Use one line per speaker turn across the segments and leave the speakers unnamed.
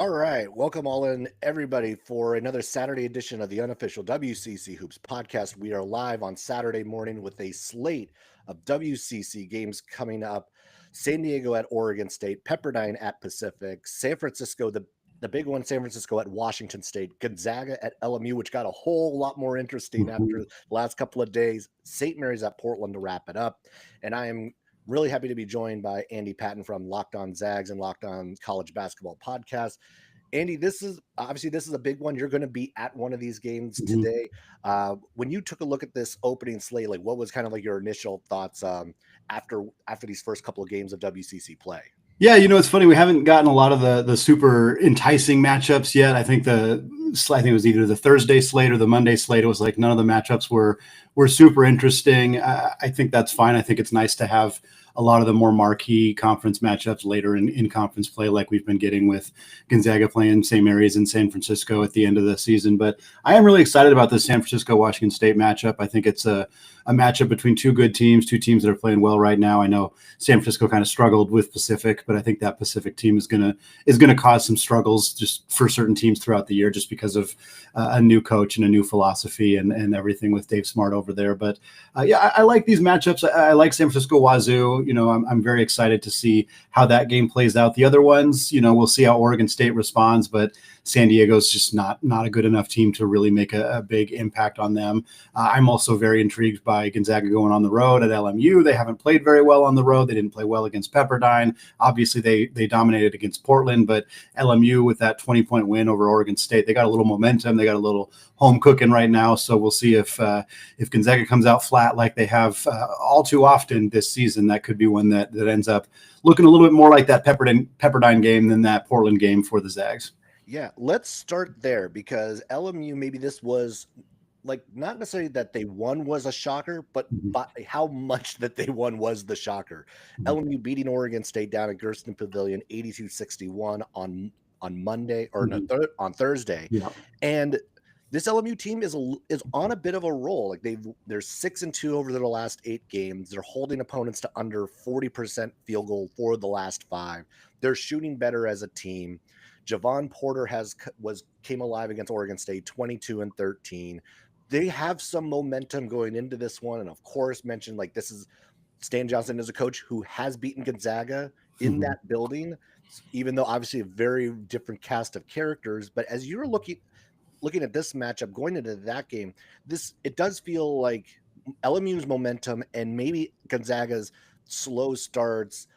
All right, welcome all in everybody for another Saturday edition of the Unofficial WCC Hoops podcast. We are live on Saturday morning with a slate of WCC games coming up. San Diego at Oregon State, Pepperdine at Pacific, San Francisco, the big one, San Francisco at Washington State, Gonzaga at LMU, which got a whole lot more interesting after the last couple of days, St. Mary's at Portland to wrap it up. And I am really happy to be joined by Andy Patton from Locked On Zags and Locked On College Basketball Podcast. Andy, this is a big one. You're going to be at one of these games today. When you took a look at this opening slate, like what was kind of like your initial thoughts after these first couple of games of WCC play?
Yeah, it's funny. We haven't gotten a lot of the super enticing matchups yet. I think it was either the Thursday slate or the Monday slate. It was like none of the matchups were super interesting. I think that's fine. I think it's nice to have a lot of the more marquee conference matchups later in conference play, like we've been getting with Gonzaga playing St. Mary's and San Francisco at the end of the season. But I am really excited about the San Francisco-Washington State matchup. I think it's a matchup between two good teams, two teams that are playing well right now. I know San Francisco kind of struggled with Pacific, but I think that Pacific team is gonna cause some struggles just for certain teams throughout the year, just because of a new coach and a new philosophy and everything with Dave Smart over there. But I like these matchups. I like San Francisco Wazoo. I'm very excited to see how that game plays out. The other ones, we'll see how Oregon State responds, but San Diego's just not a good enough team to really make a big impact on them. I'm also very intrigued by Gonzaga going on the road at LMU. They haven't played very well on the road. They didn't play well against Pepperdine. Obviously, they dominated against Portland, but LMU with that 20-point win over Oregon State, they got a little momentum. They got a little home cooking right now. So we'll see if Gonzaga comes out flat like they have all too often this season. That could be one that ends up looking a little bit more like that Pepperdine game than that Portland game for the Zags.
Yeah, let's start there because LMU, maybe this was like not necessarily that they won was a shocker, but how much that they won was the shocker. LMU beating Oregon State down at Gersten Pavilion 82-61 on Monday or on Thursday.
Yeah.
And this LMU team is on a bit of a roll. Like they're 6-2 over their last 8 games. They're holding opponents to under 40% field goal for the last 5. They're shooting better as a team. Javon Porter came alive against Oregon State, 22-13. They have some momentum going into this one, and of course, mentioned like this is Stan Johnson is a coach who has beaten Gonzaga in that building, even though obviously a very different cast of characters. But as you're looking at this matchup going into that game, it does feel like LMU's momentum and maybe Gonzaga's slow starts,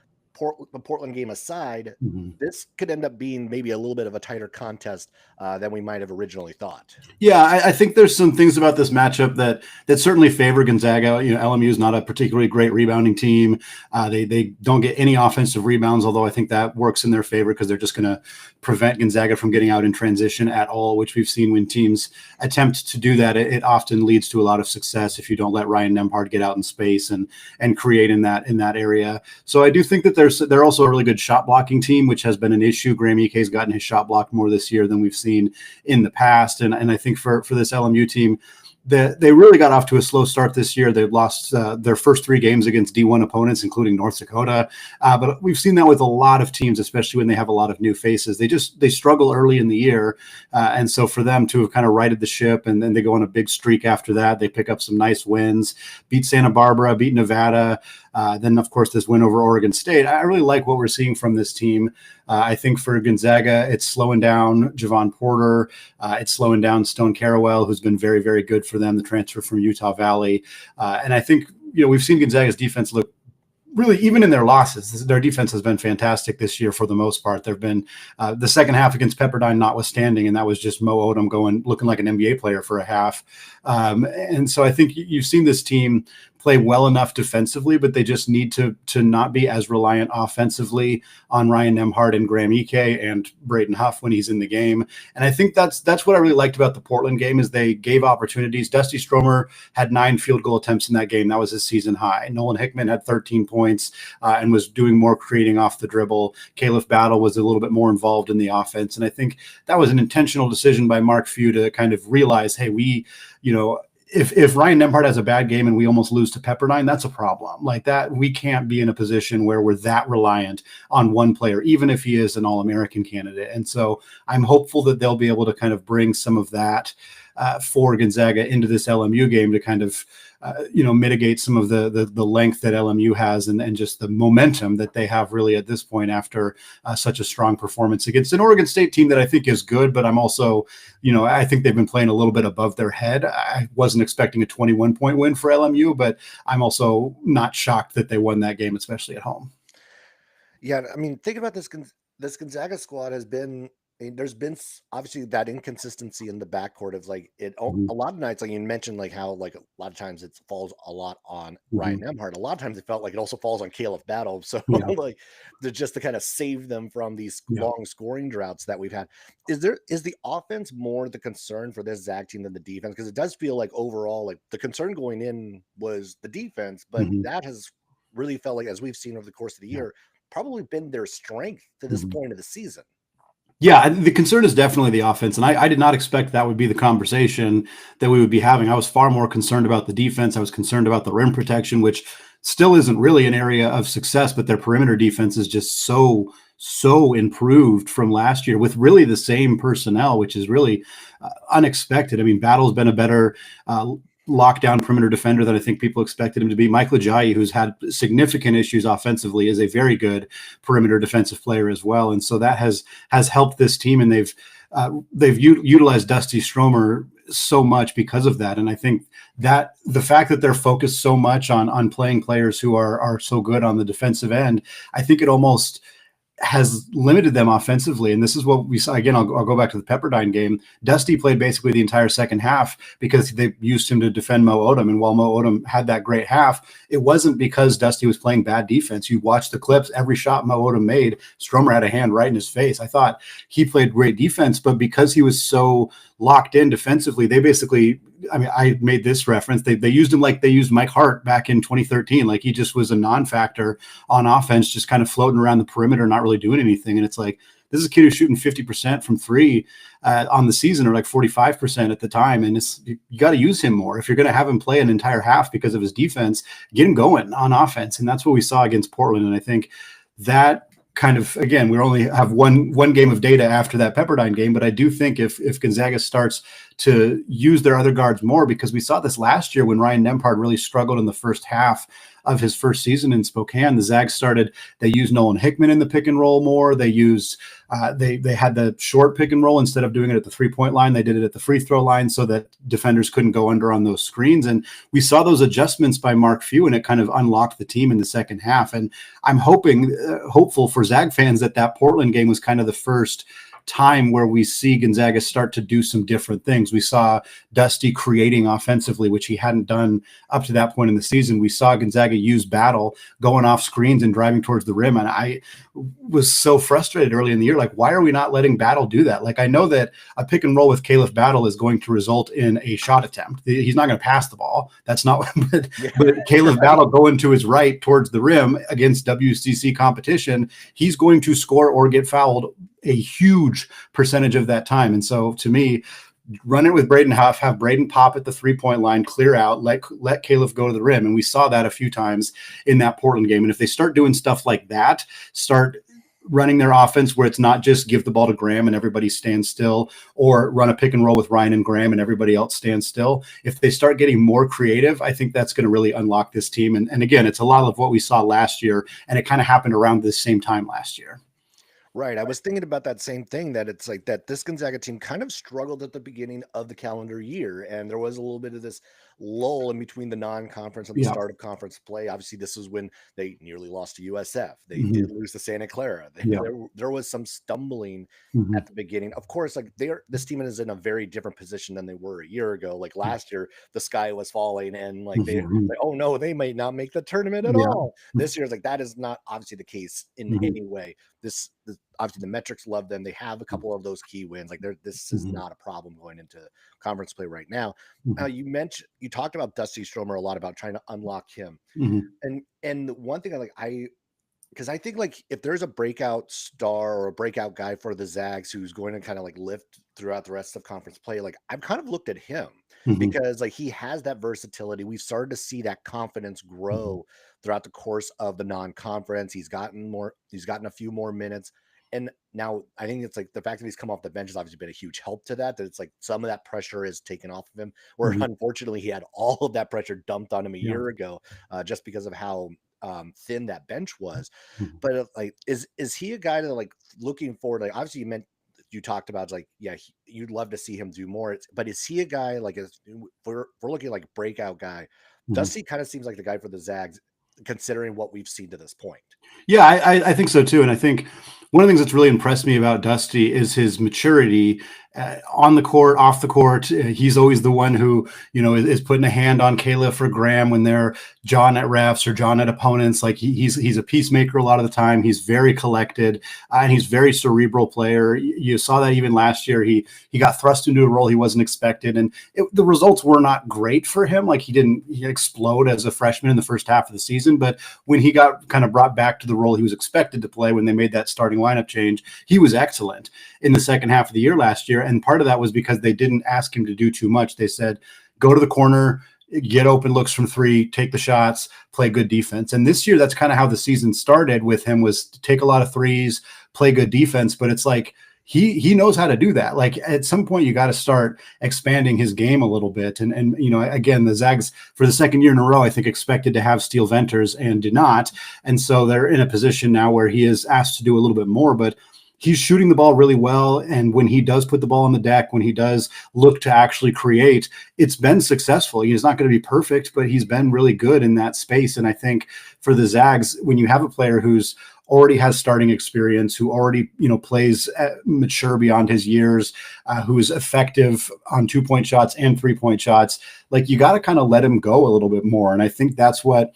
the Portland game aside, this could end up being maybe a little bit of a tighter contest than we might have originally thought.
Yeah, I think there's some things about this matchup that certainly favor Gonzaga. LMU is not a particularly great rebounding team. They don't get any offensive rebounds, although I think that works in their favor because they're just going to prevent Gonzaga from getting out in transition at all, which we've seen when teams attempt to do that. It often leads to a lot of success if you don't let Ryan Nembhard get out in space and create in that area. So I do think that they're also a really good shot blocking team, which has been an issue. Graham Ike's gotten his shot blocked more this year than we've seen in the past. And I think for this LMU team, they really got off to a slow start this year. They've lost their first 3 games against D1 opponents, including North Dakota. But we've seen that with a lot of teams, especially when they have a lot of new faces. They struggle early in the year. And so for them to have kind of righted the ship and then they go on a big streak after that, they pick up some nice wins, beat Santa Barbara, beat Nevada. Then, of course, this win over Oregon State. I really like what we're seeing from this team. I think for Gonzaga, it's slowing down Javon Porter. It's slowing down Stone Carrawell, who's been very, very good for them, the transfer from Utah Valley. And I think, we've seen Gonzaga's defense look really, even in their losses, their defense has been fantastic this year for the most part. There have been the second half against Pepperdine notwithstanding, and that was just Mo Odom looking like an NBA player for a half. And so I think you've seen this team play well enough defensively, but they just need to not be as reliant offensively on Ryan Nembhard and Graham Ike and Braden Huff when he's in the game. And I think that's what I really liked about the Portland game is they gave opportunities. Dusty Stromer had 9 field goal attempts in that game. That was his season high. Nolan Hickman had 13 points and was doing more creating off the dribble. Caleb Battle was a little bit more involved in the offense. And I think that was an intentional decision by Mark Few to kind of realize, hey, if Ryan Nembhard has a bad game and we almost lose to Pepperdine, that's a problem. Like that, we can't be in a position where we're that reliant on one player, even if he is an All-American candidate. And so I'm hopeful that they'll be able to kind of bring some of that for Gonzaga into this LMU game to kind of mitigate some of the length that LMU has and just the momentum that they have really at this point after such a strong performance against an Oregon State team that I think is good, but I'm also, I think they've been playing a little bit above their head. I wasn't expecting a 21-point win for LMU, but I'm also not shocked that they won that game, especially at home.
Yeah, I mean, think about this Gonzaga squad has been. There's been obviously that inconsistency in the backcourt of like it.
Mm-hmm.
A lot of nights, like you mentioned, like how like a lot of times it falls a lot on
Mm-hmm.
Ryan Nembhard. A lot of times it felt like it also falls on Caleb Battle. So like just to kind of save them from these long scoring droughts that we've had. Is the offense more the concern for this Zag team than the defense? Because it does feel like overall, like the concern going in was the defense, but that has really felt like, as we've seen over the course of the year, probably been their strength to this point of the season.
Yeah, the concern is definitely the offense. And I did not expect that would be the conversation that we would be having. I was far more concerned about the defense. I was concerned about the rim protection, which still isn't really an area of success, but their perimeter defense is just so improved from last year with really the same personnel, which is really unexpected. I mean, Battle's been a better lockdown perimeter defender than I think people expected him to be. Michael Ajayi, who's had significant issues offensively, is a very good perimeter defensive player as well. And so that has helped this team, and they've utilized Dusty Stromer so much because of that. And I think that the fact that they're focused so much on playing players who are so good on the defensive end, I think it almost has limited them offensively. And this is what we saw. Again, I'll go back to the Pepperdine game. Dusty played basically the entire second half because they used him to defend Mo Odom. And while Mo Odom had that great half, it wasn't because Dusty was playing bad defense. You watch the clips, every shot Mo Odom made, Stromer had a hand right in his face. I thought he played great defense, but because he was so locked in defensively, they basically, I mean, I made this reference. They used him like they used Mike Hart back in 2013. Like he just was a non-factor on offense, just kind of floating around the perimeter, not really doing anything. And it's like, this is a kid who's shooting 50% from three on the season, or like 45% at the time. And you got to use him more. If you're going to have him play an entire half because of his defense, get him going on offense. And that's what we saw against Portland. And I think that kind of, again, we only have one game of data after that Pepperdine game, but I do think if Gonzaga starts to use their other guards more, because we saw this last year when Ryan Nembhard really struggled in the first half of his first season in Spokane. The Zags they used Nolan Hickman in the pick and roll more. They used they had the short pick and roll instead of doing it at the 3-point line. They did it at the free throw line so that defenders couldn't go under on those screens. And we saw those adjustments by Mark Few, and it kind of unlocked the team in the second half. And I'm hopeful for Zag fans that Portland game was kind of the first time where we see Gonzaga start to do some different things. We saw Dusty creating offensively, which he hadn't done up to that point in the season. We saw Gonzaga use Battle going off screens and driving towards the rim. And I was so frustrated early in the year. Like, why are we not letting Battle do that? Like, I know that a pick and roll with Caleb Battle is going to result in a shot attempt. He's not going to pass the ball. That's not what, but Caleb Battle going to his right towards the rim against WCC competition, he's going to score or get fouled a huge percentage of that time. And so to me, run it with Braden Huff, have Braden pop at the 3-point line, clear out, let Caleb go to the rim. And we saw that a few times in that Portland game. And if they start doing stuff like that, start running their offense where it's not just give the ball to Graham and everybody stands still, or run a pick and roll with Ryan and Graham and everybody else stands still. If they start getting more creative, I think that's going to really unlock this team. And again, it's a lot of what we saw last year, and it kind of happened around the same time last year.
Right. I was thinking about that same thing, that it's like that this Gonzaga team kind of struggled at the beginning of the calendar year. And there was a little bit of this lull in between the non-conference and the start of conference play. Obviously, this was when they nearly lost to USF. They did lose to Santa Clara. There was some stumbling at the beginning. Of course, like this team is in a very different position than they were a year ago. Like last year, the sky was falling and like oh no, they might not make the tournament at all. This year's like that is not obviously the case in any way. This obviously the metrics love them. They have a couple of those key wins. Like this is not a problem going into conference play right now. You talked about Dusty Stromer a lot, about trying to unlock him. And the one thing because I think like if there's a breakout star or a breakout guy for the Zags who's going to kind of like lift throughout the rest of conference play, like I've kind of looked at him
Mhm.
because like he has that versatility. We've started to see that confidence
Mhm.
grow throughout the course of the non-conference. He's gotten a few more minutes. And now I think it's like the fact that he's come off the bench has obviously been a huge help to that. That it's like some of that pressure is taken off of him, where
Mhm.
unfortunately he had all of that pressure dumped on him a
Yeah.
year ago, just because of how thin that bench was.
Mhm.
But like, is he a guy that like looking forward? Like, obviously, you talked about like, yeah, you'd love to see him do more. But is he a guy like, if we're looking like breakout guy?
Mhm.
Dusty kind of seems like the guy for the Zags, considering what we've seen to this point.
Yeah, I think so too. And I think one of the things that's really impressed me about Dusty is his maturity on the court, off the court. He's always the one who, is putting a hand on Kayla for Graham when they're John at refs or John at opponents. Like he's a peacemaker a lot of the time. He's very collected and he's very cerebral player. You saw that even last year. He got thrust into a role he wasn't expected, and the results were not great for him. Like he didn't explode as a freshman in the first half of the season, but when he got kind of brought back to the role he was expected to play when they made that starting lineup change, he was excellent in the second half of the year last year. And part of that was because they didn't ask him to do too much. They said, go to the corner, get open looks from three, take the shots, play good defense. And this year, that's kind of how the season started with him, was to take a lot of threes, play good defense. But it's like, he knows how to do that. Like at some point you got to start expanding his game a little bit. And again, the Zags for the second year in a row, I think, expected to have Steel Venters and did not. And so they're in a position now where he is asked to do a little bit more, but he's shooting the ball really well. And when he does put the ball on the deck, when he does look to actually create, it's been successful. He's not going to be perfect, but he's been really good in that space. And I think for the Zags, when you have a player who's already has starting experience, who already plays mature beyond his years, who is effective on 2-point shots and 3-point shots, like you got to kind of let him go a little bit more. And I think that's what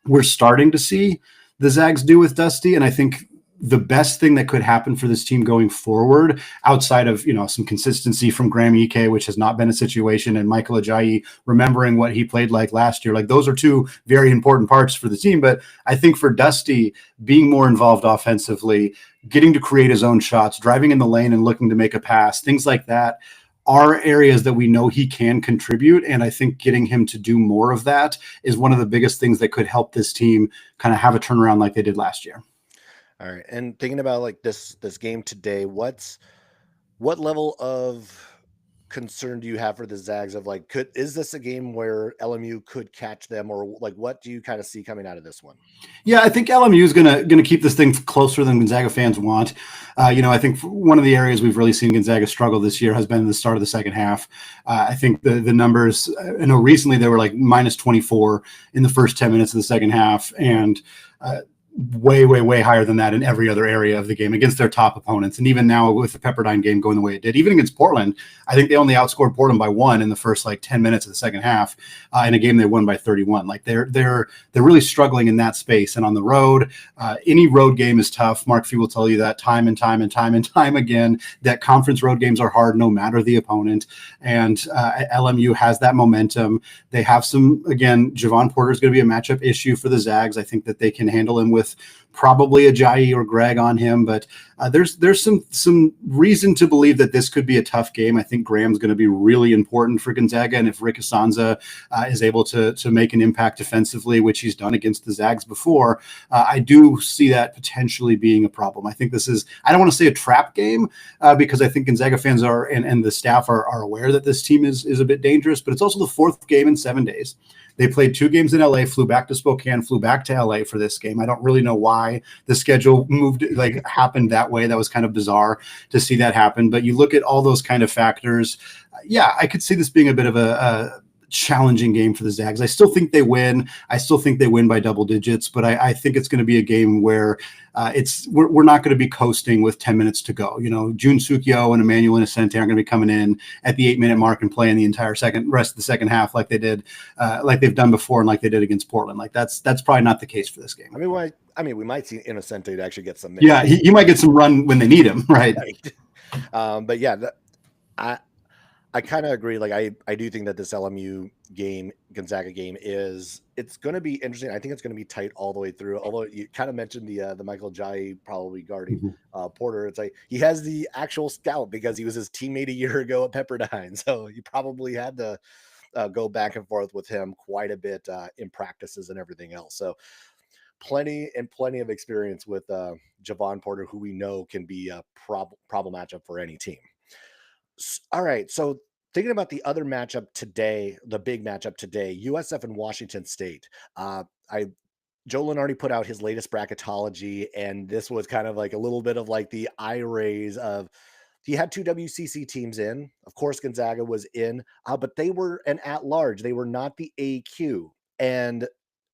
we're starting to see the Zags do with Dusty. And I think the best thing that could happen for this team going forward, outside of some consistency from Graham Ike, which has not been a situation, and Michael Ajayi remembering what he played like last year, like those are two very important parts for the team. But I think for Dusty, being more involved offensively, getting to create his own shots, driving in the lane and looking to make a pass, things like that are areas that we know he can contribute. And I think getting him to do more of that is one of the biggest things that could help this team kind of have a turnaround like they did last year.
All right. And thinking about like this game today, what level of concern do you have for the Zags of like, is this a game where LMU could catch them, or like what do you kind of see coming out of this one?
Yeah, I think LMU is gonna keep this thing closer than Gonzaga fans want. I think one of the areas we've really seen Gonzaga struggle this year has been the start of the second half. I think the numbers, I know recently they were like minus 24 in the first 10 minutes of the second half, and way higher than that in every other area of the game against their top opponents. And even now with the Pepperdine game going the way it did, even against Portland, I think they only outscored Portland by 1 in the first like 10 minutes of the second half in a game they won by 31. Like they're really struggling in that space. And on the road, any road game is tough. Mark Fee will tell you that time and time again, that conference road games are hard no matter the opponent. And LMU has that momentum. They have some, again, Javon Porter is going to be a matchup issue for the Zags. I think that they can handle him with probably Ajayi or Greg on him, but there's some reason to believe that this could be a tough game. I think Graham's going to be really important for Gonzaga, and if Rick Asanza is able to make an impact defensively, which he's done against the Zags before, I do see that potentially being a problem. I think this is, I don't want to say a trap game because I think Gonzaga fans are and the staff are aware that this team is a bit dangerous, but it's also the fourth game in 7 days. They played 2 games in LA, flew back to Spokane, flew back to LA for this game. I don't really know why the schedule happened that way. That was kind of bizarre to see that happen. But you look at all those kind of factors. Yeah, I could see this being a bit of a challenging game for the Zags. I still think they win. I still think they win by double digits, but I think it's going to be a game where we're not going to be coasting with 10 minutes to go. Jun Sukyo and Emmanuel Innocente aren't going to be coming in at the 8-minute mark and playing the entire rest of the second half like they did, like they've done before and like they did against Portland. Like that's probably not the case for this game.
We might see Innocente to actually get some minutes.
Yeah, he might get some run when they need him, right?
But yeah, I kind of agree. Like I do think that this LMU game, Gonzaga game, it's going to be interesting. I think it's going to be tight all the way through. Although you kind of mentioned the Michael Jai probably guarding
Mhm.
Porter. It's like he has the actual scout because he was his teammate a year ago at Pepperdine, so you probably had to go back and forth with him quite a bit in practices and everything else. So plenty of experience with Javon Porter, who we know can be a problem matchup for any team. All right. So thinking about the other matchup today, the big matchup today, USF and Washington State. I Joe Lenardi put out his latest bracketology, and this was kind of like a little bit of like the eye raise of he had two WCC teams in. Of course, Gonzaga was in, but they were an at large. They were not the AQ, and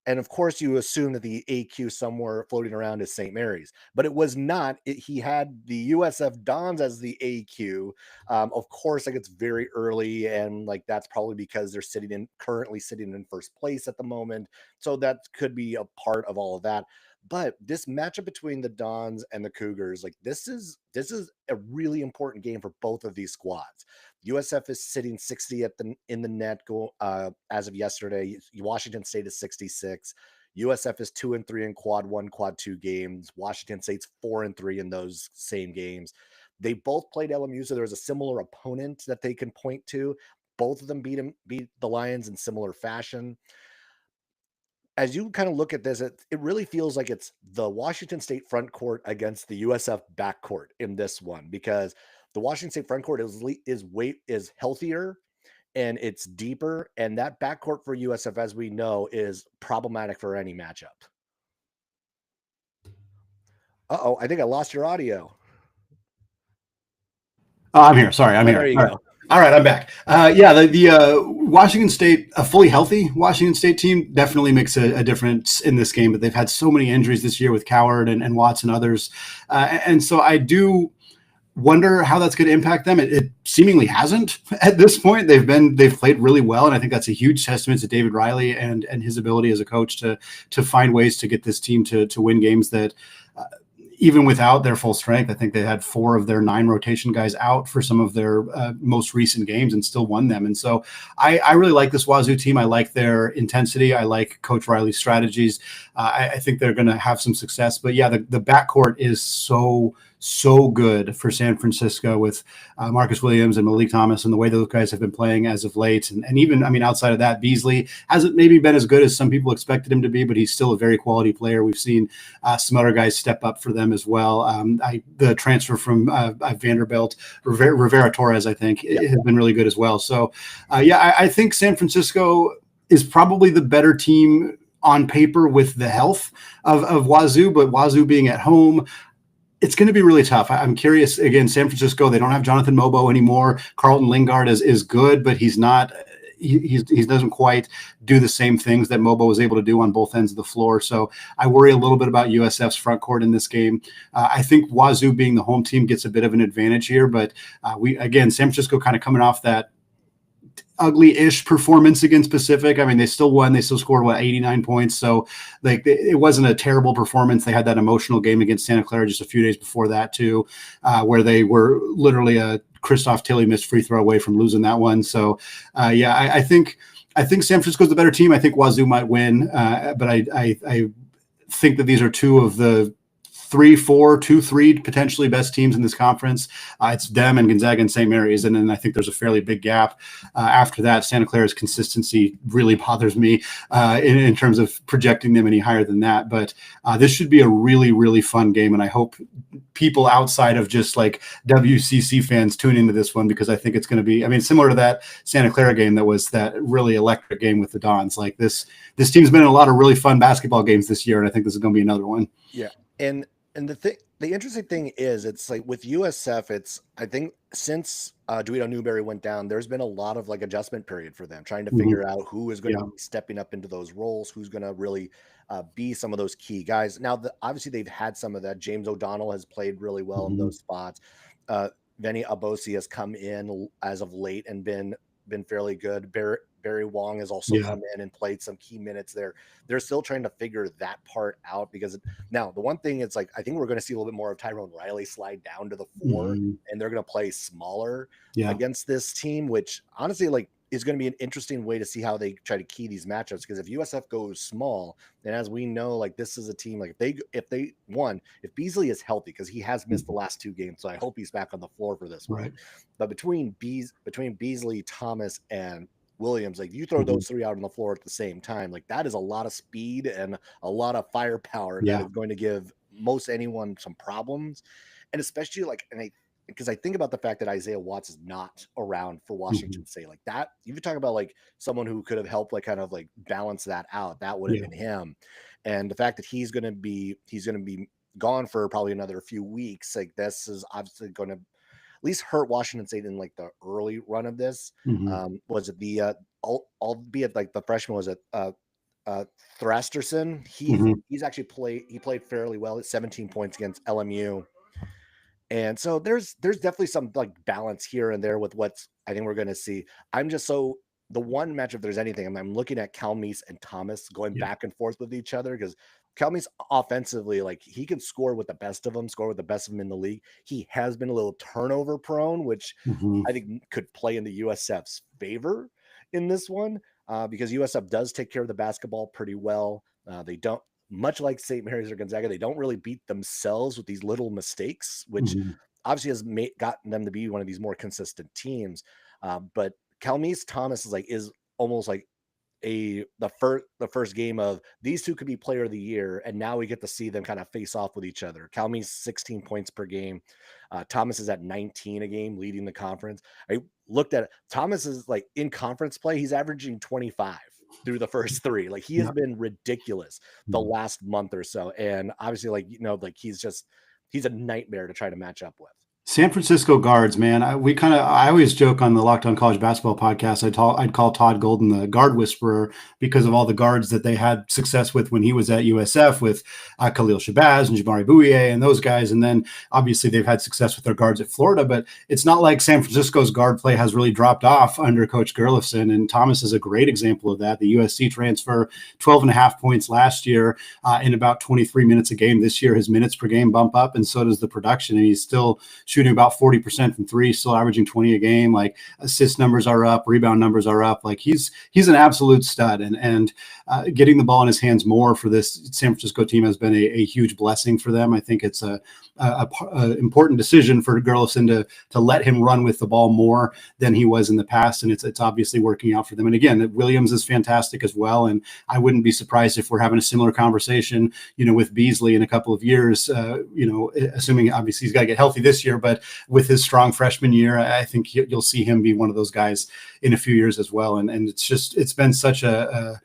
of course, you assume that the AQ somewhere floating around is St. Mary's, but it was not. He had the USF Dons as the AQ. Of course, like it's very early, and like that's probably because they're currently sitting in first place at the moment. So that could be a part of all of that. But this matchup between the Dons and the Cougars, like this is a really important game for both of these squads. USF is sitting 60 in the net as of yesterday. Washington State is 66. USF is 2-3 in quad one, quad two games. Washington State's 4-3 in those same games. They both played LMU, so there's a similar opponent that they can point to. Both of them beat the Lions in similar fashion. As you kind of look at this, it really feels like it's the Washington State front court against the USF backcourt in this one because the Washington State front court is healthier and it's deeper, and that backcourt for USF, as we know, is problematic for any matchup. Uh-oh, I think I lost your audio.
Oh, I'm here. Sorry, I'm
Oh,
here.
there you
All right.
go.
All right, I'm back. Yeah, the Washington State, a fully healthy Washington State team definitely makes a difference in this game. But they've had so many injuries this year with Coward and Watts and others, and so I do wonder how that's going to impact them. It seemingly hasn't at this point. They've played really well, and I think that's a huge testament to David Riley and his ability as a coach to find ways to get this team to win games that. Even without their full strength, I think they had 4 of their 9 rotation guys out for some of their most recent games and still won them. And so I really like this Wazoo team. I like their intensity. I like Coach Riley's strategies. I think they're going to have some success. But yeah, the backcourt is so good for San Francisco with Marcus Williams and Malik Thomas and the way those guys have been playing as of late. And even, I mean, outside of that, Beasley hasn't maybe been as good as some people expected him to be, but he's still a very quality player. We've seen some other guys step up for them as well. The transfer from Vanderbilt, Rivera Torres, I think, has been really good as well. So, I think San Francisco is probably the better team on paper with the health of Wazoo, but Wazoo being at home, it's going to be really tough. I'm curious. Again, San Francisco, they don't have Jonathan Mobo anymore. Carlton Lingard is good, but he's not. He doesn't quite do the same things that Mobo was able to do on both ends of the floor. So I worry a little bit about USF's front court in this game. I think Wazoo being the home team gets a bit of an advantage here, but San Francisco kind of coming off that ugly-ish performance against Pacific. I mean, they still won. They still scored 89 points. So like it wasn't a terrible performance. They had that emotional game against Santa Clara just a few days before that too, where they were literally a Christoph Tilly missed free throw away from losing that one. So I think San Francisco's the better team. I think Wazoo might win, but I think that these are two of the 3 potentially best teams in this conference. It's them and Gonzaga and St. Mary's. And then I think there's a fairly big gap. After that, Santa Clara's consistency really bothers me in terms of projecting them any higher than that. But this should be a really, really fun game. And I hope people outside of just like WCC fans tune into this one, because I think it's going to be, I mean, similar to that Santa Clara game that was that really electric game with the Dons. Like this team's been in a lot of really fun basketball games this year. And I think this is going to be another one.
Yeah. And the interesting thing is, it's like with USF, it's I think since Dweedo Newberry went down, there's been a lot of like adjustment period for them, trying to figure out who is going to be stepping up into those roles, who's going to really be some of those key guys. Now, obviously they've had some of that. James O'Donnell has played really well in those spots. Veni Abosi has come in as of late and been been fairly good. Barry Wong has also
Yeah.
come in and played some key minutes there. They're still trying to figure that part out because now the one thing it's like I think we're going to see a little bit more of Tyrone Riley slide down to the 4,
Mhm.
and they're going to play smaller
Yeah.
against this team, which honestly like is going to be an interesting way to see how they try to key these matchups. Because if USF goes small, and as we know, like this is a team like if Beasley is healthy because he has missed the last 2 games, so I hope he's back on the floor for this one.
Right.
But between Beasley, Thomas, and Williams, like you throw
Mhm.
those 3 out on the floor at the same time, like that is a lot of speed and a lot of firepower that
Yeah.
is going to give most anyone some problems. And especially like, because I think about the fact that Isaiah Watts is not around for Washington
Mhm.
State, like that. You talk about like someone who could have helped, like kind of like balance that out. That would have
Yeah.
been him. And the fact that he's going to be gone for probably another few weeks, like this is obviously going to at least hurt Washington State in like the early run of this.
Mhm.
Was it the albeit like the freshman was it Thrasterson?
Mhm.
He's actually played fairly well at 17 points against LMU. And so there's definitely some like balance here and there with what's I think we're going to see. I'm just so the one match if there's anything I'm looking at Calmeese and Thomas going
Yeah.
back and forth with each other because Calmeese offensively like he can score with the best of them, score with the best of them in the league. He has been a little turnover prone, which
Mhm.
I think could play in the USF's favor in this one because USF does take care of the basketball pretty well. They don't much like St. Mary's or Gonzaga, they don't really beat themselves with these little mistakes, which
Mhm.
obviously has gotten them to be one of these more consistent teams. But Calmeese Thomas is almost like the first game of these two could be player of the year, and now we get to see them kind of face off with each other. Calmeese 16 points per game. Thomas is at 19 a game, leading the conference. I looked at it. Thomas is like in conference play, he's averaging 25 through the first 3. Like he has
Yeah.
been ridiculous the
Mhm.
last month or so. And obviously, like, like he's a nightmare to try to match up with.
San Francisco guards, man. I always joke on the Locked On College Basketball podcast. I'd call Todd Golden the guard whisperer because of all the guards that they had success with when he was at USF with Khalil Shabazz and Jabari Bouye and those guys. And then obviously they've had success with their guards at Florida, but it's not like San Francisco's guard play has really dropped off under Coach Gerlifson. And Thomas is a great example of that. The USC transfer, 12 and a half points last year in about 23 minutes a game. This year, his minutes per game bump up, and so does the production. And he's still shooting about 40% from 3, still averaging 20 a game. Like assist numbers are up, rebound numbers are up. Like he's an absolute stud, and getting the ball in his hands more for this San Francisco team has been a huge blessing for them. I think it's a important decision for Gerlifson to let him run with the ball more than he was in the past, and it's obviously working out for them. And again, Williams is fantastic as well, and I wouldn't be surprised if we're having a similar conversation, with Beasley in a couple of years. Assuming obviously he's got to get healthy this year, but with his strong freshman year, I think you'll see him be one of those guys in a few years as well. And it's been such a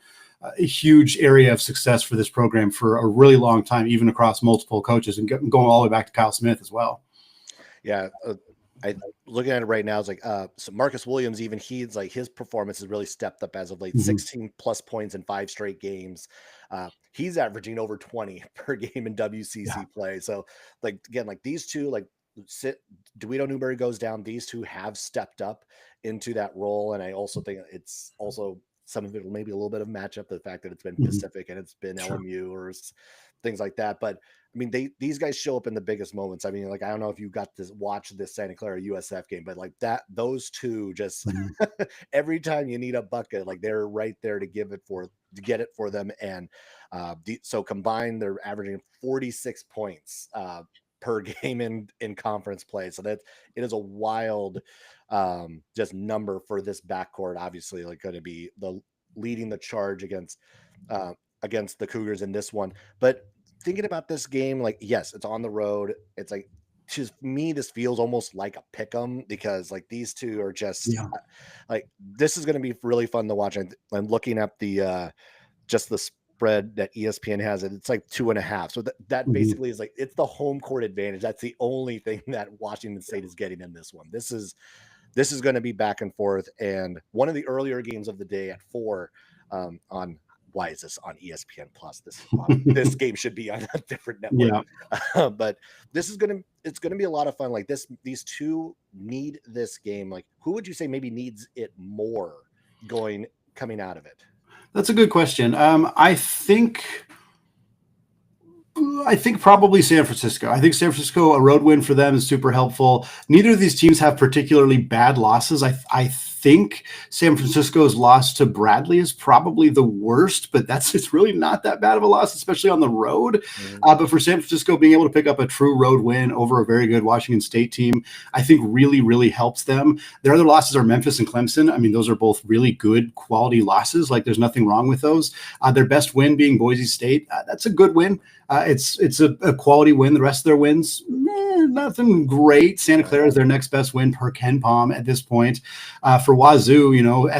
huge area of success for this program for a really long time, even across multiple coaches and going all the way back to Kyle Smith as well.
Yeah. I looking at it right now, it's like so Marcus Williams, even he's like his performance has really stepped up as of late. 16 plus points in 5 straight games. He's averaging over 20 per game in WCC play. So like again, like these two, like Dewito Newberry goes down. These two have stepped up into that role, and I also think it's also some of it maybe a little bit of matchup, the fact that it's been Pacific and it's been LMU or things like that. But I mean, these guys show up in the biggest moments. I mean, like I don't know if you got to watch this Santa Clara USF game, but like those two just every time you need a bucket, like they're right there to get it for them. And so combined, they're averaging 46 points per game in conference play. So that it is a wild just number for this backcourt. Obviously, like going to be the leading the charge against the Cougars in this one. But thinking about this game, like yes, it's on the road. It's like to me, this feels almost like a pick 'em because like these two are just like this is going to be really fun to watch. I'm looking at the just the spread that ESPN has, and it's like 2.5. So that basically is like it's the home court advantage. That's the only thing that Washington State is getting in this one. This is going to be back and forth. And one of the earlier games of the day at 4 on why is this on ESPN Plus? This game should be on a different network.
Yeah.
But it's gonna be a lot of fun. Like these two need this game. Like, who would you say maybe needs it more coming out of it?
That's a good question. I think probably San Francisco. I think San Francisco, a road win for them is super helpful. Neither of these teams have particularly bad losses. I think San Francisco's loss to Bradley is probably the worst, but it's really not that bad of a loss, especially on the road. But for San Francisco, being able to pick up a true road win over a very good Washington State team, I think really, really helps them. Their other losses are Memphis and Clemson. I mean, those are both really good quality losses. Like, there's nothing wrong with those. Their best win being Boise State. That's a good win. It's a quality win. The rest of their wins, nothing great. Santa Clara is their next best win per Ken Palm at this point. For Wazoo,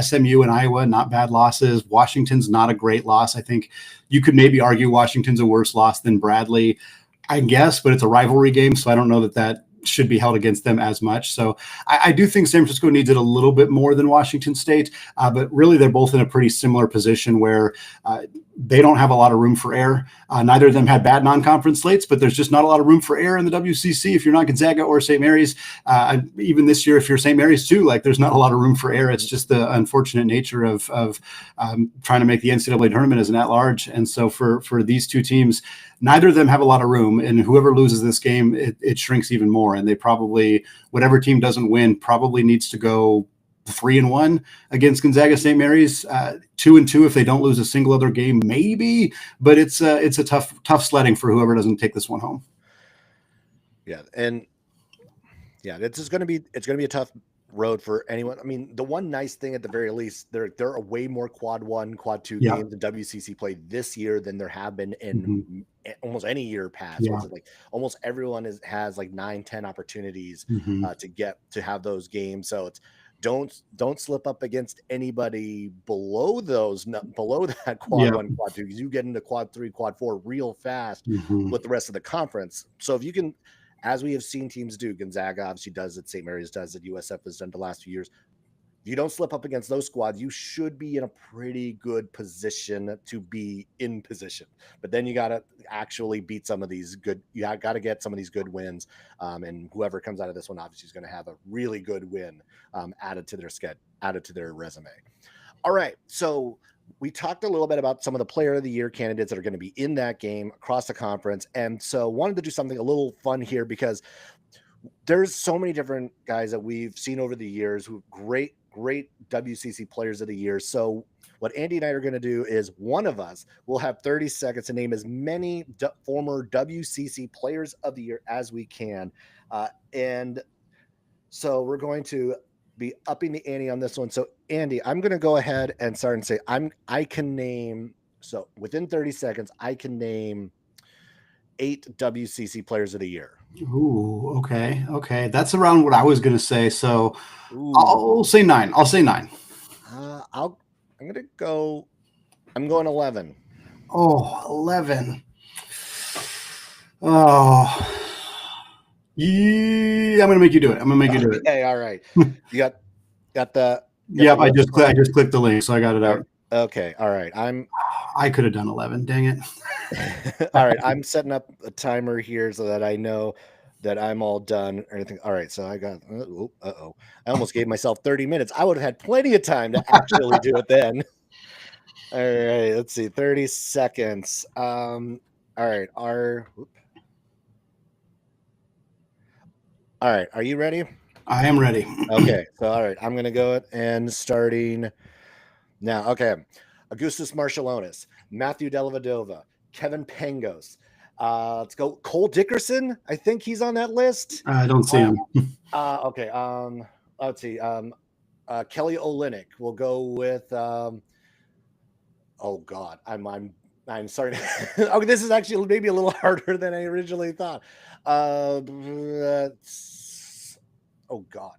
SMU and Iowa, not bad losses. Washington's not a great loss. I think you could maybe argue Washington's a worse loss than Bradley, I guess, but it's a rivalry game, so I don't know that should be held against them as much. So I do think San Francisco needs it a little bit more than Washington State, but really they're both in a pretty similar position where they don't have a lot of room for error. Neither of them had bad non-conference slates, but there's just not a lot of room for error in the WCC if you're not Gonzaga or St. Mary's. Even this year, if you're St. Mary's too, like, there's not a lot of room for error. It's just the unfortunate nature of trying to make the NCAA tournament as an at-large. And so for these two teams, neither of them have a lot of room, and whoever loses this game, it shrinks even more. And they probably, whatever team doesn't win, probably needs to go 3-1 against Gonzaga St. Mary's, 2-2 if they don't lose a single other game, maybe. But it's a tough sledding for whoever doesn't take this one home.
Yeah, and it's going to be a tough road for anyone. I mean, the one nice thing at the very least, there are way more quad 1, quad 2 games in WCC play this year than there have been in almost any year past.
Yeah.
Like, almost everyone has like 9-10 opportunities to have those games. So it's don't slip up against anybody below that quad 1, quad 2, because you get into quad 3, quad 4 real fast with the rest of the conference. So if you can, as we have seen teams do, Gonzaga obviously does it, St. Mary's does it, USF has done the last few years. If you don't slip up against those squads, you should be in a pretty good position to be in position. But then you got to actually beat some of these good. You got to get some of these good wins, and whoever comes out of this one obviously is going to have a really good win added to their resume. All right, so we talked a little bit about some of the Player of the Year candidates that are going to be in that game across the conference, and so wanted to do something a little fun here because there's so many different guys that we've seen over the years who great WCC Players of the Year. So what Andy and I are going to do is one of us will have 30 seconds to name as many former WCC Players of the Year as we can, and so we're going to be upping the ante on this one. So Andy, I'm going to go ahead and start and say I can name, so within 30 seconds I can name 8 WCC Players of the Year.
Ooh, okay. That's around what I was going to say. So I'll say 9. I'm going 11. Oh, 11. Oh, yeah. I'm going to make you do it.
Okay, all right. You got the.
Yep. I just clicked the link, so I got it out.
Okay. All right.
I could have done 11. Dang it.
All right. I'm setting up a timer here so that I know that I'm all done or anything. All right. So I got, I almost gave myself 30 minutes. I would have had plenty of time to actually do it then. All right. Let's see. 30 seconds. All right. All right. Are you ready?
I am ready.
Okay. So, all right. I'm going to go and starting now. Okay. Augustus Marshallonis, Matthew Dellavedova, Kevin Pangos. Let's go. Cole Dickerson. I think he's on that list.
I don't see him.
Okay. Let's see. Kelly Olynyk. We'll go with. Oh God, I'm sorry. Okay, this is actually maybe a little harder than I originally thought. Oh God.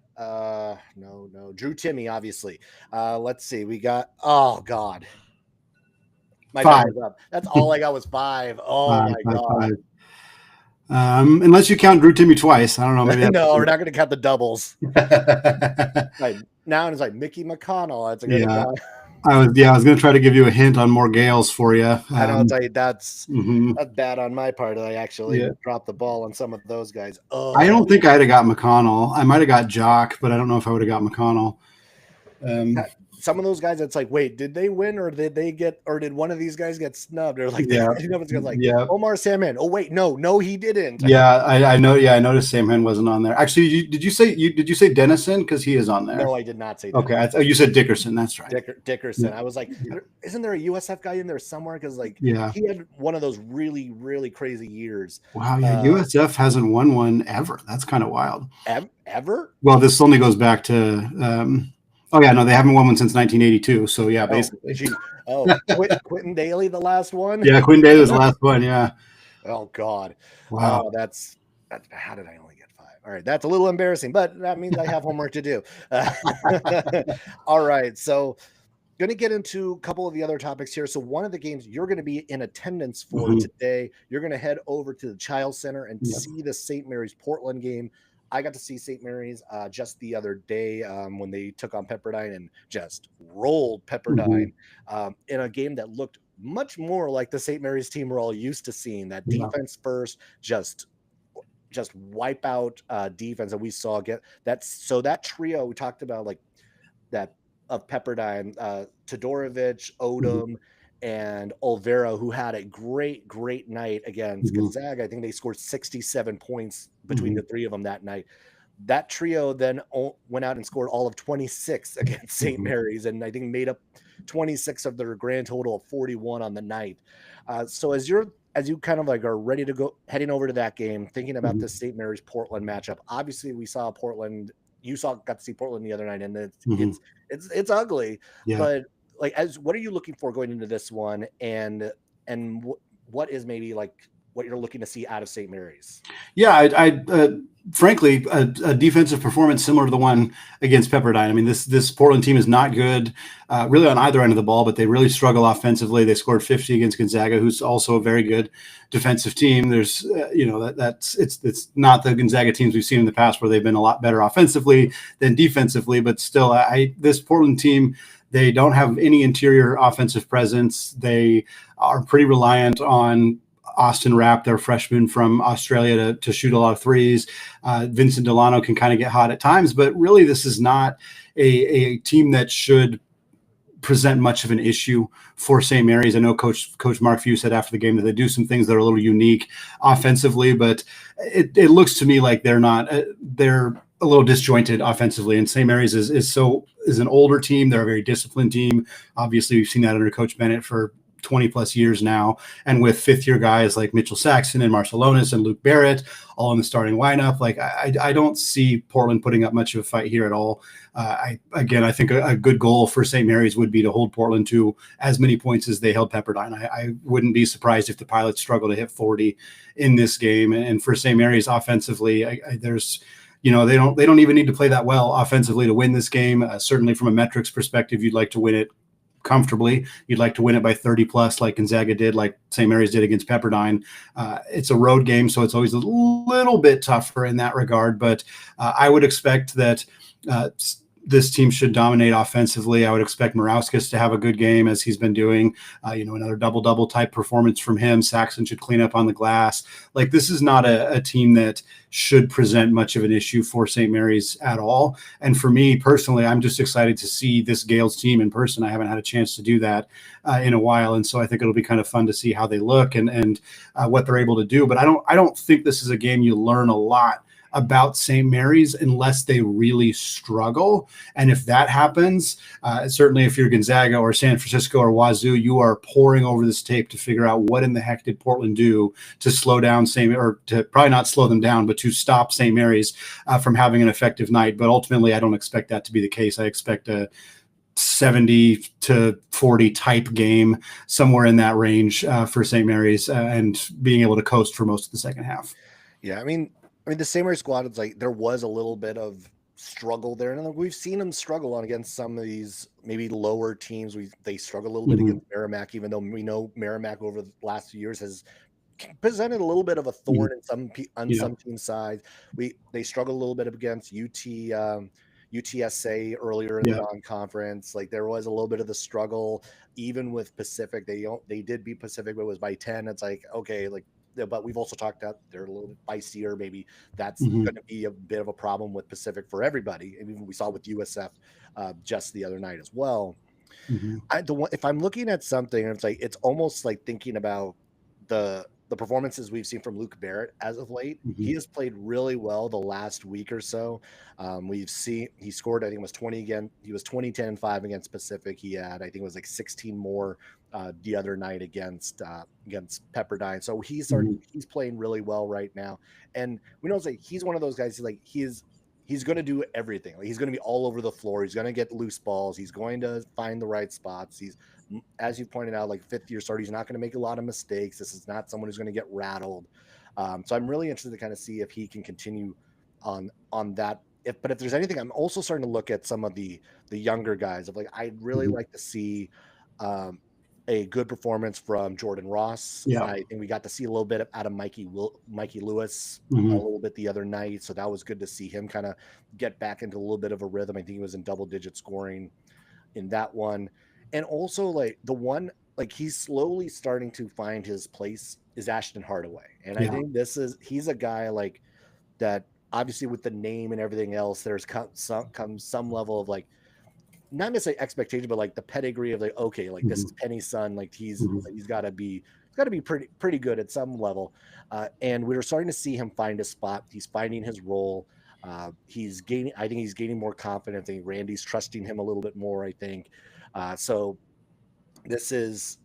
No. Drew Timme, obviously. Let's see. We got. Oh God. My
5.
up. That's all I got was 5. Oh my God.
5. Unless you count Drew Timme twice. I don't know. Maybe
no, we're not going to count the doubles. Right. Now it's like Mickey McConnell. That's a good one.
I was going to try to give you a hint on more Gales for you.
I know, I'll tell you, that's
Mhm.
bad on my part. I actually
Yeah.
dropped the ball on some of those guys.
I
Oh,
don't think I'd have got McConnell. I might have got Jock, but I don't know if I would have got McConnell.
some of those guys, it's like, wait, did they win or did they get, or did one of these guys get snubbed? Or like,
Yeah.
it's like
Yeah.
Omar Salmon. Oh wait, no, he didn't.
Yeah, I know. Yeah, I noticed Sam Hen wasn't on there. Actually, did you say Dennison? Because he is on there.
No, I did not say
Okay,
Dennison.
you said Dickerson. That's right.
Dickerson.
Yeah.
I was like, isn't there a USF guy in there somewhere? Because like,
Yeah.
he had one of those really, really crazy years.
Wow. Yeah. USF hasn't won one ever. That's kind of wild.
Ever?
Well, this only goes back to. Oh yeah, no, they haven't won one since 1982. So yeah, basically.
Quentin Daly, the last one.
Yeah, Quinn Daly was the last one. Yeah.
Oh God.
Wow.
That's how did I only get 5? All right, that's a little embarrassing, but that means I have homework to do. All right, so going to get into a couple of the other topics here. So one of the games you're going to be in attendance for today, you're going to head over to the Child Center and see the St. Mary's Portland game. I got to see St. Mary's just the other day when they took on Pepperdine and just rolled Pepperdine in a game that looked much more like the St. Mary's team we're all used to seeing. That defense first, just wipe out defense, and we saw get that. So that trio we talked about, like that of Pepperdine, Todorovic, Odom, and Olvera, who had a great night against Gonzaga. I think they scored 67 points between the three of them that night. That trio then went out and scored all of 26 against St. Mary's, and I think made up 26 of their grand total of 41 on the night. So as you kind of like are ready to go, heading over to that game, thinking about this St. Mary's Portland matchup, obviously we saw Portland. Got to see Portland the other night, and it's ugly.
Yeah.
But like, what are you looking for going into this one, and what is maybe like what you're looking to see out of St. Mary's?
Yeah, I frankly, a defensive performance similar to the one against Pepperdine. I mean, this Portland team is not good really on either end of the ball, but they really struggle offensively. They scored 50 against Gonzaga, who's also a very good defensive team. There's, it's not the Gonzaga teams we've seen in the past where they've been a lot better offensively than defensively, but still, this Portland team, they don't have any interior offensive presence. They are pretty reliant on Austin Rapp, their freshman from Australia, to shoot a lot of threes. Vincent Delano can kind of get hot at times, but really this is not a team that should present much of an issue for St. Mary's. I know Coach Mark Few said after the game that they do some things that are a little unique offensively, but it looks to me like they're a little disjointed offensively. And St. Mary's is an older team. They're a very disciplined team. Obviously, we've seen that under Coach Bennett for 20 plus years now. And with fifth year guys like Mitchell Saxon and Marcelonis and Luke Barrett all in the starting lineup, like I don't see Portland putting up much of a fight here at all. I think a good goal for St. Mary's would be to hold Portland to as many points as they held Pepperdine. I wouldn't be surprised if the Pilots struggle to hit 40 in this game. And for St. Mary's offensively, there's, they don't even need to play that well offensively to win this game. Certainly from a metrics perspective, you'd like to win it comfortably. You'd like to win it by 30 plus like Gonzaga did, like St. Mary's did against Pepperdine. It's a road game, so it's always a little bit tougher in that regard, but I would expect that this team should dominate offensively. I would expect Morauskas to have a good game as he's been doing, another double-double type performance from him. Saxon should clean up on the glass. Like, this is not a team that should present much of an issue for St. Mary's at all. And for me personally, I'm just excited to see this Gales team in person. I haven't had a chance to do that in a while. And so I think it'll be kind of fun to see how they look and what they're able to do. But I don't think this is a game you learn a lot about St. Mary's unless they really struggle. And if that happens, certainly if you're Gonzaga or San Francisco or Wazoo, you are poring over this tape to figure out what in the heck did Portland do to slow down or to probably not slow them down, but to stop St. Mary's from having an effective night. But ultimately, I don't expect that to be the case. I expect a 70-40 type game, somewhere in that range for St. Mary's, and being able to coast for most of the second half.
Yeah, I mean, the St. Mary's squad, it's like there was a little bit of struggle there, and we've seen them struggle on against some of these maybe lower teams. They struggle a little bit against Merrimack, even though we know Merrimack over the last few years has presented a little bit of a thorn in some team sides. They struggle a little bit against UT UTSA earlier in the non-conference. Like there was a little bit of the struggle, even with Pacific. They did beat Pacific, but it was by 10. It's like, okay, like, but we've also talked about they're a little bit feistier. Maybe that's going to be a bit of a problem with Pacific for everybody. And even we saw with USF just the other night as well. If I'm looking at something, it's like it's almost like thinking about the performances we've seen from Luke Barrett as of late. He has played really well the last week or so. We've seen he scored, I think it was 20 again. He was 20, 10, and 5 against Pacific. He had, I think it was like 16 more the other night against Pepperdine. So he's playing really well right now. And we know like he's one of those guys like he's going to do everything. Like he's going to be all over the floor. He's going to get loose balls. He's going to find the right spots. He's, as you pointed out, like fifth year starter, he's not going to make a lot of mistakes. This is not someone who's going to get rattled. So I'm really interested to kind of see if he can continue on that. But if there's anything, I'm also starting to look at some of the younger guys of like, I'd really like to see a good performance from Jordan Ross. I think we got to see a little bit out of Mikey Lewis a little bit the other night. So that was good to see him kind of get back into a little bit of a rhythm. I think he was in double-digit scoring in that one. And also like the one, like he's slowly starting to find his place is Ashton Hardaway. And I think he's a guy like that, obviously with the name and everything else, there's comes some level of like, not necessarily expectation, but like the pedigree of like, okay, like this is Penny's son. Like he's got to be pretty good at some level. And we're starting to see him find his spot. He's finding his role. I think he's gaining more confidence. I think Randy's trusting him a little bit more, I think. So this is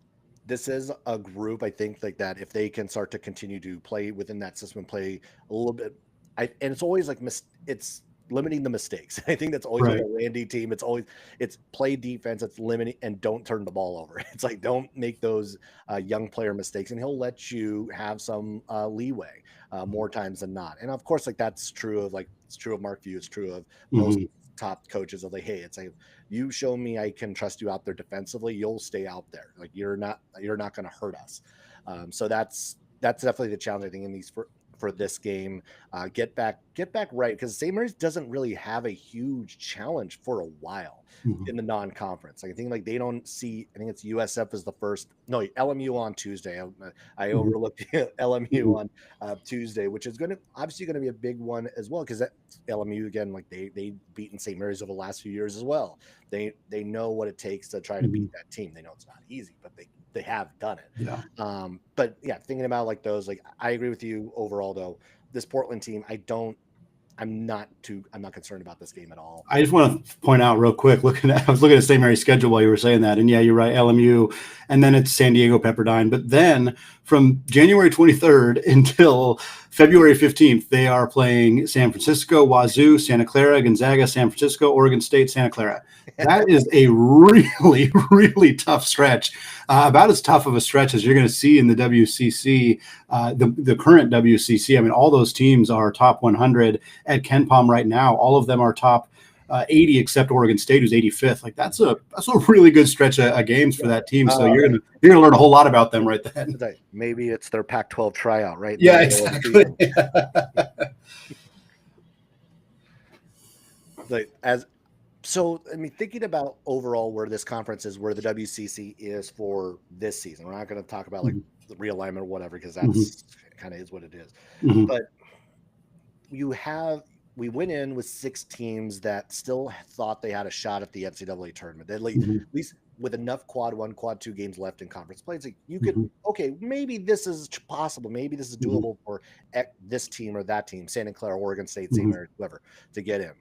a group, I think, like that if they can start to continue to play within that system and play a little bit, and it's always like it's limiting the mistakes. I think that's always with a Randy team. It's play defense, it's limiting and don't turn the ball over. It's like don't make those young player mistakes, and he'll let you have some leeway more times than not. And of course, like that's true of Mark Few. It's true of most top coaches of like, hey, it's like you show me I can trust you out there defensively, you'll stay out there. Like you're not going to hurt us. So that's definitely the challenge I think in these for this game. Get back right, because St. Mary's doesn't really have a huge challenge for a while in the non-conference. Like, I think like they don't see. I think it's USF is the first. No, LMU on Tuesday. I overlooked LMU on Tuesday, which is obviously going to be a big one as well, because LMU again, like they beaten St. Mary's over the last few years as well. They know what it takes to try to beat that team. They know it's not easy, but they have done it. But yeah, thinking about like those, like I agree with you overall though. This Portland team, I'm not concerned about this game at all.
I just want to point out real quick, I was looking at St. Mary's schedule while you were saying that. And yeah, you're right, LMU, and then it's San Diego Pepperdine. But then from January 23rd until February 15th, they are playing San Francisco, Wazoo, Santa Clara, Gonzaga, San Francisco, Oregon State, Santa Clara. That is a really, really tough stretch. About as tough of a stretch as you're going to see in the WCC, the current WCC. I mean, all those teams are top 100 at KenPom right now. All of them are top 80 except Oregon State, who's 85th. Like that's a really good stretch of games for that team. So you're gonna learn a whole lot about them right then.
Maybe it's their Pac-12 tryout, right?
Yeah, exactly.
So, I mean, thinking about overall where this conference is, where the WCC is for this season, we're not going to talk about like the realignment or whatever, because that's kind of is what it is. But we went in with 6 teams that still thought they had a shot at the NCAA tournament. At least with enough quad 1, quad 2 games left in conference play, it's like you could, okay, maybe this is possible. Maybe this is doable for this team or that team, Santa Clara, Oregon State, St. Mary's, whoever, to get in.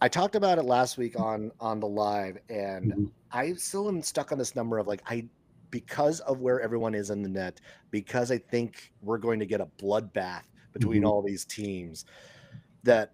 I talked about it last week on the live, and I still am stuck on this number of like, because of where everyone is in the net, because I think we're going to get a bloodbath between all these teams, that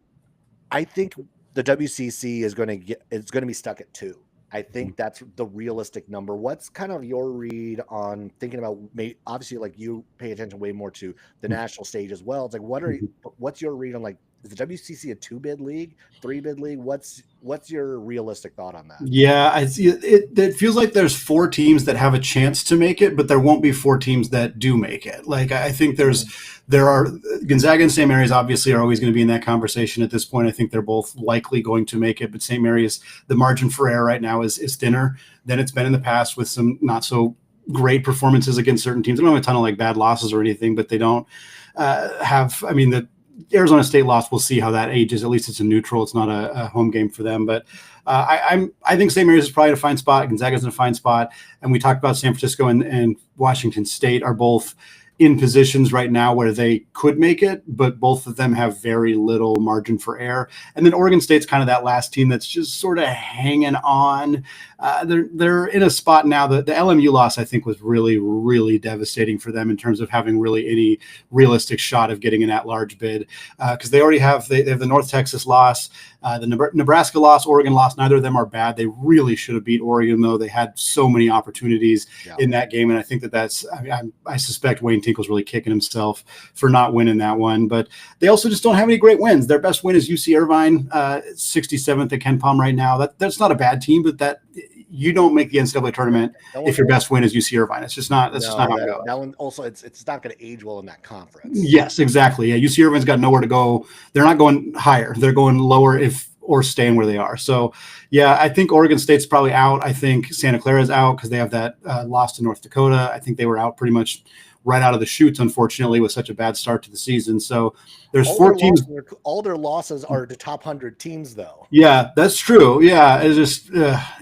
I think the WCC is going to be stuck at 2. I think that's the realistic number. What's kind of your read on thinking about, obviously like you pay attention way more to the national stage as well. It's like, what's your read on like is the WCC a 2-bid league, 3-bid league? What's your realistic thought on that?
Yeah, it feels like there's 4 teams that have a chance to make it, but there won't be 4 teams that do make it. Like I think there are Gonzaga and St. Mary's obviously are always going to be in that conversation at this point. I think they're both likely going to make it, but St. Mary's, the margin for error right now is thinner than it's been in the past, with some not so great performances against certain teams. They don't have a ton of like bad losses or anything, but they don't have. I mean, the Arizona State loss, we'll see how that ages. At least it's a neutral. It's not a home game for them. But I think St. Mary's is probably in a fine spot. Gonzaga's in a fine spot. And we talked about San Francisco and Washington State are both in positions right now where they could make it, but both of them have very little margin for error. And then Oregon State's kind of that last team that's just sort of hanging on. They're in a spot now. The LMU loss, I think, was really, really devastating for them in terms of having really any realistic shot of getting an at-large bid, because they already have they have the North Texas loss, the Nebraska loss, Oregon loss. Neither of them are bad. They really should have beat Oregon, though. They had so many opportunities in that game, and I think that's. I suspect Wayne Tinkle's really kicking himself for not winning that one. But they also just don't have any great wins. Their best win is UC Irvine, 67th at Ken Palm right now. That's not a bad team, but that. You don't make the NCAA tournament if your best win is UC Irvine. It's just not. That's just not how it goes.
That one also, it's not going to age well in that conference.
Yes, exactly. Yeah, UC Irvine's got nowhere to go. They're not going higher. They're going lower or staying where they are. So, yeah, I think Oregon State's probably out. I think Santa Clara's out because they have that loss to North Dakota. I think they were out pretty much right out of the chutes, unfortunately, with such a bad start to the season. So there's 4 teams.
All their losses are to top 100 teams, though.
Yeah, that's true. Yeah, it's just,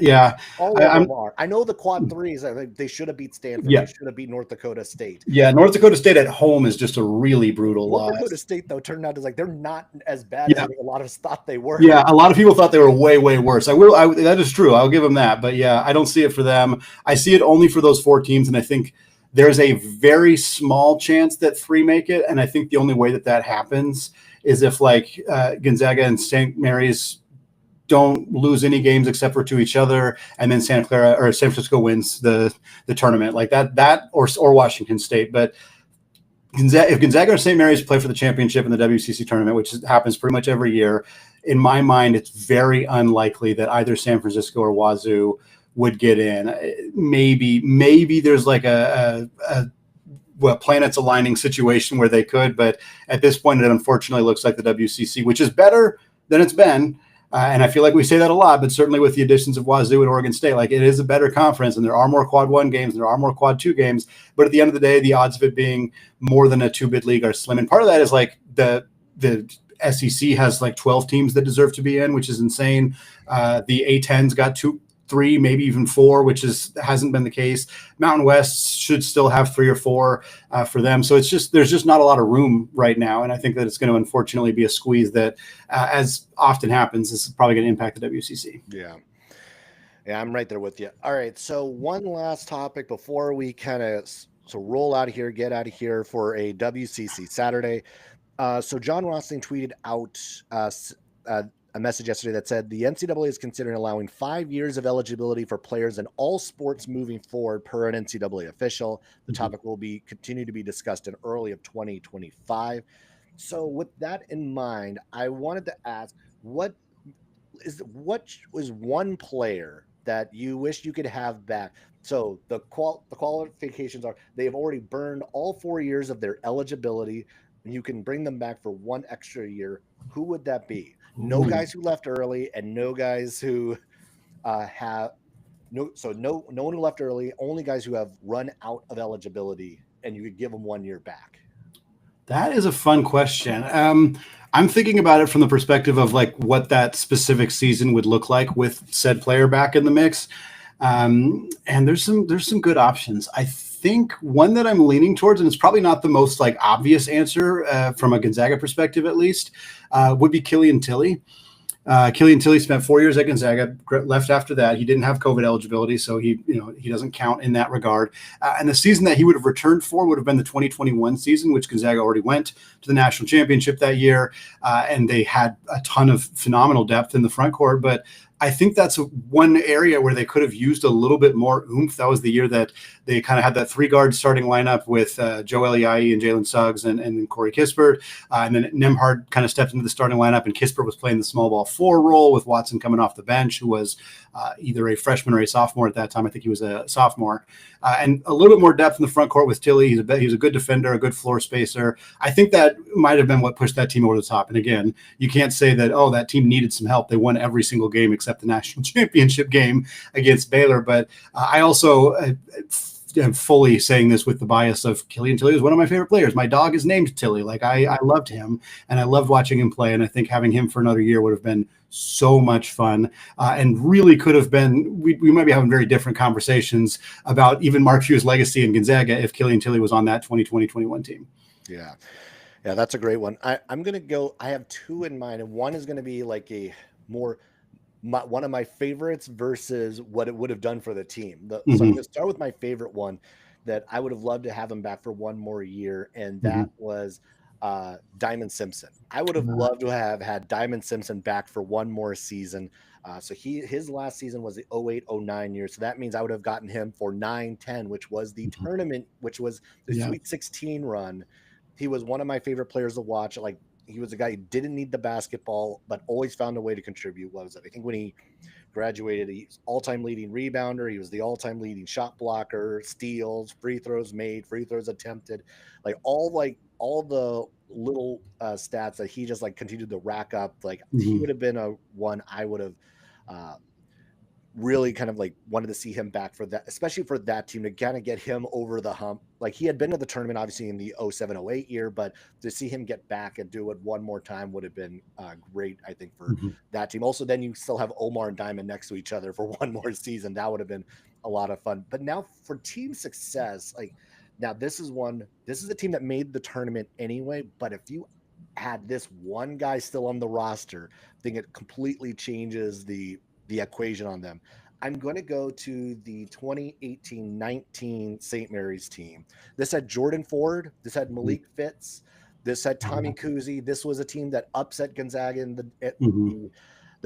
yeah.
All of them are. I know the quad threes, I think they should have beat Stanford.
Yeah.
They should have beat North Dakota State.
Yeah, North Dakota State at home is just a really brutal loss.
North Dakota State, though, turned out they're not as bad as a lot of us thought they were.
Yeah, a lot of people thought they were way, way worse. That is true. I'll give them that. But yeah, I don't see it for them. I see it only for those 4 teams, and I think there's a very small chance that 3 make it, and I think the only way that happens is if like Gonzaga and St. Mary's don't lose any games except for to each other, and then Santa Clara or San Francisco wins the tournament like that or Washington State. But if Gonzaga or St. Mary's play for the championship in the WCC tournament, which happens pretty much every year, in my mind, it's very unlikely that either San Francisco or Wazoo would get in. Maybe there's like a planets aligning situation where they could, but at this point, it unfortunately looks like the WCC, which is better than it's been. And I feel like we say that a lot, but certainly with the additions of Wazoo and Oregon State, like it is a better conference, and there are more quad 1 games, and there are more quad 2 games. But at the end of the day, the odds of it being more than a 2-bid league are slim. And part of that is like the SEC has like 12 teams that deserve to be in, which is insane. The A10's got 2, 3, maybe even 4, which hasn't been the case. Mountain West should still have 3 or 4 for them. So there's just not a lot of room right now. And I think that it's going to unfortunately be a squeeze that, as often happens, this is probably going to impact the WCC.
Yeah. Yeah, I'm right there with you. All right. So one last topic before we kind of roll out of here, get out of here for a WCC Saturday. So John Rothstein tweeted out a message yesterday that said the NCAA is considering allowing 5 years of eligibility for players in all sports moving forward per an NCAA official. The topic will continue to be discussed in early of 2025. So with that in mind, I wanted to ask, what was one player that you wish you could have back? So the qualifications are they have already burned all 4 years of their eligibility, and you can bring them back for 1 extra year. Who would that be? No guys who left early, and no guys who no one who left early. Only guys who have run out of eligibility, and you could give them 1 year back.
That is a fun question. I'm thinking about it from the perspective of like what that specific season would look like with said player back in the mix. And there's some good options. I think one that I'm leaning towards, and it's probably not the most like obvious answer from a Gonzaga perspective, at least, would be Killian Tilly. Killian Tilly spent 4 years at Gonzaga, left after that. He didn't have COVID eligibility, so he doesn't count in that regard. And the season that he would have returned for would have been the 2021 season, which Gonzaga already went to the national championship that year. And they had a ton of phenomenal depth in the front court. But I think that's one area where they could have used a little bit more oomph. That was the year that they kind of had that 3-guard starting lineup with Joe Eliai and Jalen Suggs and Corey Kispert. And then Nembhard kind of stepped into the starting lineup, and Kispert was playing the small ball 4 role with Watson coming off the bench, who was either a freshman or a sophomore at that time. I think he was a sophomore. And a little bit more depth in the front court with Tilly. He's a good defender, a good floor spacer. I think that might have been what pushed that team over the top. And again, you can't say that, oh, that team needed some help. They won every single game except the national championship game against Baylor. But I also am fully saying this with the bias of Killian Tilly is one of my favorite players. My dog is named Tilly. Like I loved him, and I loved watching him play. And I think having him for another year would have been so much fun, and really could have been, we might be having very different conversations about even Mark Few's legacy in Gonzaga if Killian Tilly was on that 2020-21 team.
Yeah, that's a great one. I'm going to go, I have 2 in mind, and one is going to be like one of my favorites versus what it would have done for the team. So I'm going to start with my favorite one that I would have loved to have him back for one more year, and that was Diamond Simpson. I would have loved to have had Diamond Simpson back for one more season. So his last season was the 08-09 year. So that means I would have gotten him for 9-10, which was the tournament, which was the Sweet 16 run. He was one of my favorite players to watch. Like, he was a guy who didn't need the basketball, but always found a way to contribute. What was it? I think when he graduated, he's all-time leading rebounder. He was the all-time leading shot blocker, steals, free throws made, free throws attempted, all the little stats that he just continued to rack up. He would have been a one I would have really kind of wanted to see him back for that, especially for that team, to kind of get him over the hump. He had been to the tournament obviously in the 07-08 year, but to see him get back and do it one more time would have been great, I think, for that team. Also, then you still have Omar and Diamond next to each other for one more season. That would have been a lot of fun. But now for team success, now this is a team that made the tournament anyway, but if you had this one guy still on the roster, I think it completely changes the equation on them. I'm going to go to the 2018-19 St. Mary's team. This had Jordan Ford. This had Malik Fitz. This had Tommy Kuzi. This was a team that upset Gonzaga in the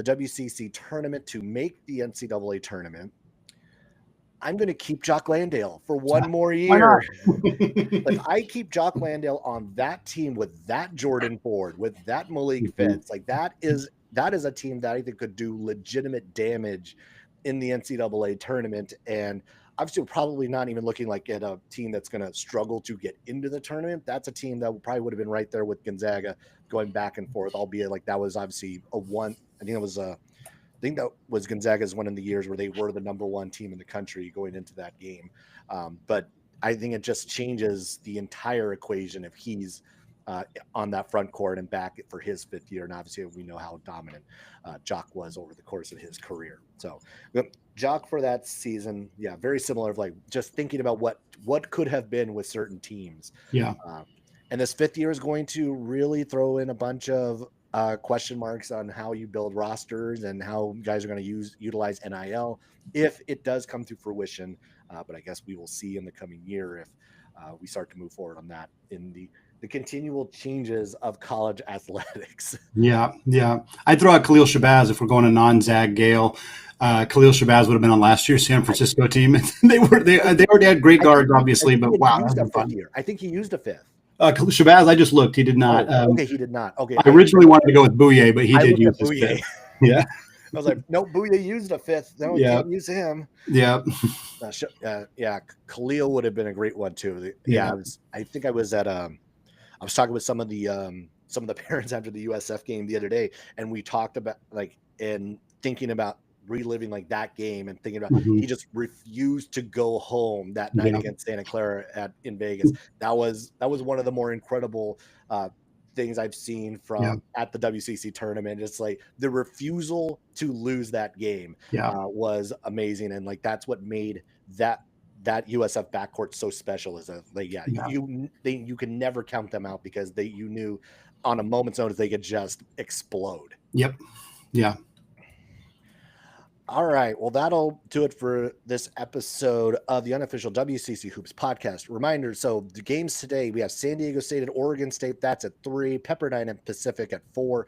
WCC tournament to make the NCAA tournament. I'm going to keep Jock Landale for one more year. If I keep Jock Landale on that team with that Jordan Ford, with that Malik Fitz, that is a team that I think could do legitimate damage in the NCAA tournament. And obviously, we're probably not even looking at a team that's going to struggle to get into the tournament. That's a team that probably would have been right there with Gonzaga going back and forth, albeit that was obviously a one. I think that was Gonzaga's one of the years where they were the number 1 team in the country going into that game. But I think it just changes the entire equation if he's on that front court and back for his 5th year. And obviously we know how dominant Jock was over the course of his career. So Jock for that season, very similar of just thinking about what could have been with certain teams.
Yeah.
And this 5th year is going to really throw in a bunch of question marks on how you build rosters and how guys are going to utilize NIL if it does come to fruition. But I guess we will see in the coming year if we start to move forward on that in the continual changes of college athletics.
Yeah. I'd throw out Khalil Shabazz if we're going to non-Zag Gale. Khalil Shabazz would have been on last year's San Francisco team. they already had great guards, obviously, but wow.
I think he used a 5th.
Shabazz, I just looked. He did not.
Okay, he did not. Okay.
I originally wanted to go with Bouye, but he did use his 5th. Yeah.
I was like, no, Bouye used a 5th. No, can't use him.
Yeah.
Khalil would have been a great one too. I think I was at I was talking with some of the parents after the USF game the other day, and we talked about and thinking about reliving that game and thinking about he just refused to go home that night against Santa Clara in Vegas. That was one of the more incredible things I've seen from at the WCC tournament. It's the refusal to lose that game was amazing, and that's what made that USF backcourt so special. Is you can never count them out because you knew on a moment's notice they could just explode.
Yep. Yeah.
All right. Well, that'll do it for this episode of the Unofficial WCC Hoops podcast. Reminder, so the games today, we have San Diego State and Oregon State. That's at 3, Pepperdine and Pacific at 4.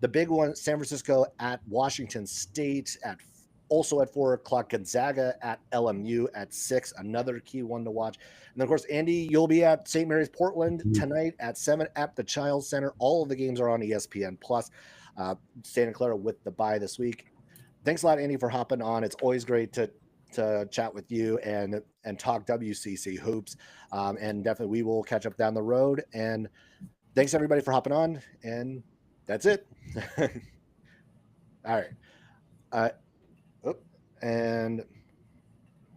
The big one, San Francisco at Washington State also at 4 o'clock. Gonzaga at LMU at 6, another key one to watch. And of course, Andy, you'll be at St. Mary's Portland tonight at 7 at the Child Center. All of the games are on ESPN Plus. Santa Clara with the bye this week. Thanks a lot, Andy, for hopping on. It's always great to chat with you and talk WCC hoops. And definitely we will catch up down the road. And thanks everybody for hopping on. And that's it. All right. And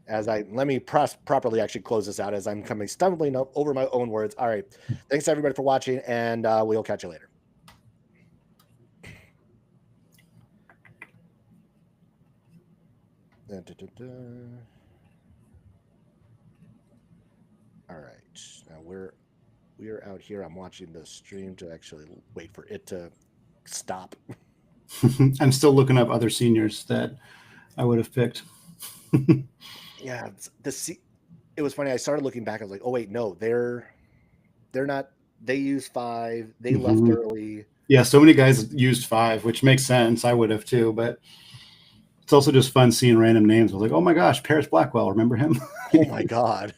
let me properly actually close this out as I'm stumbling over my own words. All right. Thanks everybody for watching, and we'll catch you later. All right, now we are out here. I'm watching the stream to actually wait for it to stop.
I'm still looking up other seniors that I would have picked.
Yeah, it was funny. I started looking back. I was like, oh wait, no, they're not. They used 5. They left early.
Yeah, so many guys used 5, which makes sense. I would have too, but it's also just fun seeing random names. I was like, oh my gosh, Paris Blackwell, remember him?
Oh my God.